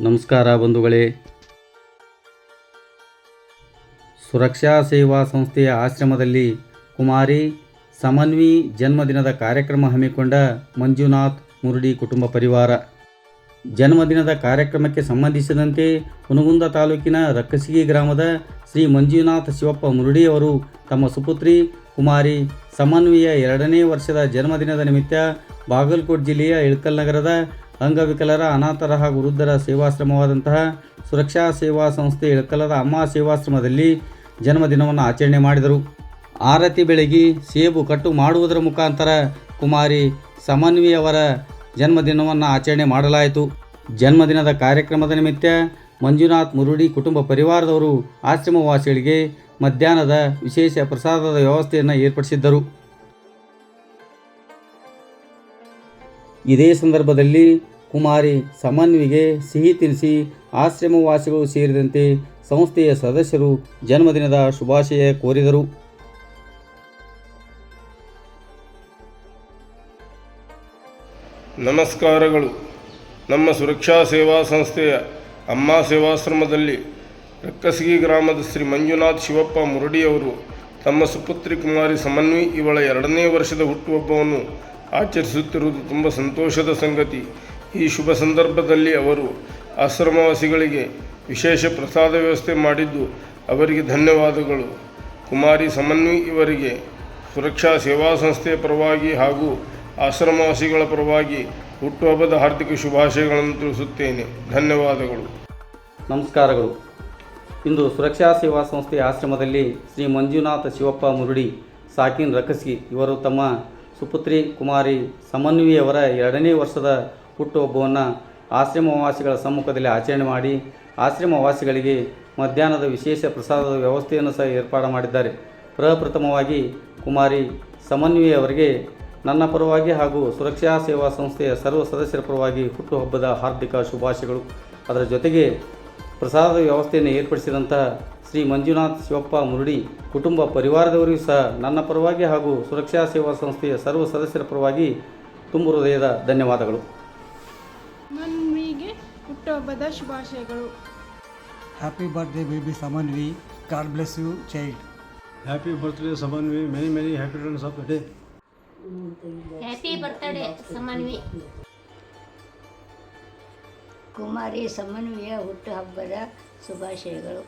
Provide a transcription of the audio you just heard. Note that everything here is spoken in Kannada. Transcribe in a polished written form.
ನಮಸ್ಕಾರ ಬಂಧುಗಳೇ. ಸುರಕ್ಷಾ ಸೇವಾ ಸಂಸ್ಥೆಯ ಆಶ್ರಮದಲ್ಲಿ ಕುಮಾರಿ ಸಮನ್ವಿ ಜನ್ಮದಿನದ ಕಾರ್ಯಕ್ರಮ ಹಮ್ಮಿಕೊಂಡ ಮಂಜುನಾಥ್ ಮುರುಡಿ ಕುಟುಂಬ ಪರಿವಾರ. ಜನ್ಮದಿನದ ಕಾರ್ಯಕ್ರಮಕ್ಕೆ ಸಂಬಂಧಿಸಿದಂತೆ ಹುನಗುಂದ ತಾಲೂಕಿನ ರಕ್ಕಸಿಗಿ ಗ್ರಾಮದ ಶ್ರೀ ಮಂಜುನಾಥ ಶಿವಪ್ಪ ಮುರುಡಿಯವರು ತಮ್ಮ ಸುಪುತ್ರಿ ಕುಮಾರಿ ಸಮನ್ವಿಯ 2ನೇ ವರ್ಷದ ಜನ್ಮದಿನದ ನಿಮಿತ್ತ ಬಾಗಲಕೋಟೆ ಜಿಲ್ಲೆಯ ಇಳಕಲ್ ನಗರದ ಅಂಗವಿಕಲರ, ಅನಾಥರ ಹಾಗೂ ವೃದ್ಧರ ಸೇವಾಶ್ರಮವಾದಂತಹ ಸುರಕ್ಷಾ ಸೇವಾ ಸಂಸ್ಥೆ ಇಳಕಲದ ಅಮ್ಮ ಸೇವಾಶ್ರಮದಲ್ಲಿ ಜನ್ಮದಿನವನ್ನು ಆಚರಣೆ ಮಾಡಿದರು. ಆರತಿ ಬೆಳಗಿ ಸೇಬು ಕಟ್ಟು ಮಾಡುವುದರ ಮುಖಾಂತರ ಕುಮಾರಿ ಸಮನ್ವಿಯವರ ಜನ್ಮದಿನವನ್ನು ಆಚರಣೆ ಮಾಡಲಾಯಿತು. ಜನ್ಮದಿನದ ಕಾರ್ಯಕ್ರಮದ ನಿಮಿತ್ತ ಮಂಜುನಾಥ್ ಮುರುಡಿ ಕುಟುಂಬ ಪರಿವಾರದವರು ಆಶ್ರಮವಾಸಿಗಳಿಗೆ ಮಧ್ಯಾಹ್ನದ ವಿಶೇಷ ಪ್ರಸಾದದ ವ್ಯವಸ್ಥೆಯನ್ನು ಏರ್ಪಡಿಸಿದ್ದರು. ಇದೇ ಸಂದರ್ಭದಲ್ಲಿ ಕುಮಾರಿ ಸಮನ್ವಿಗೆ ಸಿಹಿ ತಿನಿಸಿ ಆಶ್ರಮವಾಸಿಗಳು ಸೇರಿದಂತೆ ಸಂಸ್ಥೆಯ ಸದಸ್ಯರು ಜನ್ಮದಿನದ ಶುಭಾಶಯ ಕೋರಿದರು. ನಮಸ್ಕಾರಗಳು. ನಮ್ಮ ಸುರಕ್ಷಾ ಸೇವಾ ಸಂಸ್ಥೆಯ ಅಮ್ಮ ಸೇವಾಶ್ರಮದಲ್ಲಿ ರಕ್ಕಸಿಗಿ ಗ್ರಾಮದ ಶ್ರೀ ಮಂಜುನಾಥ್ ಶಿವಪ್ಪ ಮುರುಡಿಯವರು ತಮ್ಮ ಸುಪುತ್ರಿ ಕುಮಾರಿ ಸಮನ್ವಿ ಇವಳ 2ನೇ ವರ್ಷದ ಹುಟ್ಟುಹಬ್ಬವನ್ನು ಆಚರಿಸುತ್ತಿರುವುದು ತುಂಬ ಸಂತೋಷದ ಸಂಗತಿ. ಈ ಶುಭ ಸಂದರ್ಭದಲ್ಲಿ ಅವರು ಆಶ್ರಮವಾಸಿಗಳಿಗೆ ವಿಶೇಷ ಪ್ರಸಾದ ವ್ಯವಸ್ಥೆ ಮಾಡಿದ್ದು ಅವರಿಗೆ ಧನ್ಯವಾದಗಳು. ಕುಮಾರಿ ಸಮನ್ವಿ ಇವರಿಗೆ ಸುರಕ್ಷಾ ಸೇವಾ ಸಂಸ್ಥೆಯ ಪರವಾಗಿ ಹಾಗೂ ಆಶ್ರಮವಾಸಿಗಳ ಪರವಾಗಿ ಹುಟ್ಟುಹಬ್ಬದ ಹಾರ್ದಿಕ ಶುಭಾಶಯಗಳನ್ನು ತಿಳಿಸುತ್ತೇನೆ. ಧನ್ಯವಾದಗಳು. ನಮಸ್ಕಾರಗಳು. ಇಂದು ಸುರಕ್ಷಾ ಸೇವಾ ಸಂಸ್ಥೆಯ ಆಶ್ರಮದಲ್ಲಿ ಶ್ರೀ ಮಂಜುನಾಥ ಶಿವಪ್ಪ ಮುರುಡಿ ಸಾಕಿನ್ ರಕ್ಕಸಿಗಿ ಇವರು ತಮ್ಮ ಸುಪುತ್ರಿ ಕುಮಾರಿ ಸಮನ್ವಿಯವರ 2ನೇ ವರ್ಷದ ಹುಟ್ಟುಹಬ್ಬವನ್ನು ಆಶ್ರಮವಾಸಿಗಳ ಸಮ್ಮುಖದಲ್ಲಿ ಆಚರಣೆ ಮಾಡಿ ಆಶ್ರಮವಾಸಿಗಳಿಗೆ ಮಧ್ಯಾಹ್ನದ ವಿಶೇಷ ಪ್ರಸಾದದ ವ್ಯವಸ್ಥೆಯನ್ನು ಸಹ ಏರ್ಪಾಡು ಮಾಡಿದ್ದಾರೆ. ಪ್ರಪ್ರಥಮವಾಗಿ ಕುಮಾರಿ ಸಮನ್ವಿಯವರಿಗೆ ನನ್ನ ಪರವಾಗಿ ಹಾಗೂ ಸುರಕ್ಷಾ ಸೇವಾ ಸಂಸ್ಥೆಯ ಸರ್ವ ಸದಸ್ಯರ ಪರವಾಗಿ ಹುಟ್ಟುಹಬ್ಬದ ಹಾರ್ದಿಕ ಶುಭಾಶಯಗಳು. ಅದರ ಜೊತೆಗೆ ಪ್ರಸಾದದ ವ್ಯವಸ್ಥೆಯನ್ನು ಏರ್ಪಡಿಸಿದಂತಹ ಶ್ರೀ ಮಂಜುನಾಥ್ ಶಿವಪ್ಪ ಮುರುಡಿ ಕುಟುಂಬ ಪರಿವಾರದವರಿಗೂ ಸಹ ನನ್ನ ಪರವಾಗಿ ಹಾಗೂ ಸುರಕ್ಷಾ ಸೇವಾ ಸಂಸ್ಥೆಯ ಸರ್ವ ಸದಸ್ಯರ ಪರವಾಗಿ ತುಂಬು ಹೃದಯದ ಧನ್ಯವಾದಗಳು. ಸಮನ್ವಿಗೆ ಹುಟ್ಟುಹಬ್ಬದ ಶುಭಾಶಯಗಳು. Happy birthday baby Samanvi. God bless you child. Happy birthday Samanvi. Many happy returns of the day. Happy birthday Samanvi. ಕುಮಾರಿ ಸಮನ್ವಿಯ ಹುಟ್ಟುಹಬ್ಬದ ಶುಭಾಶಯಗಳು.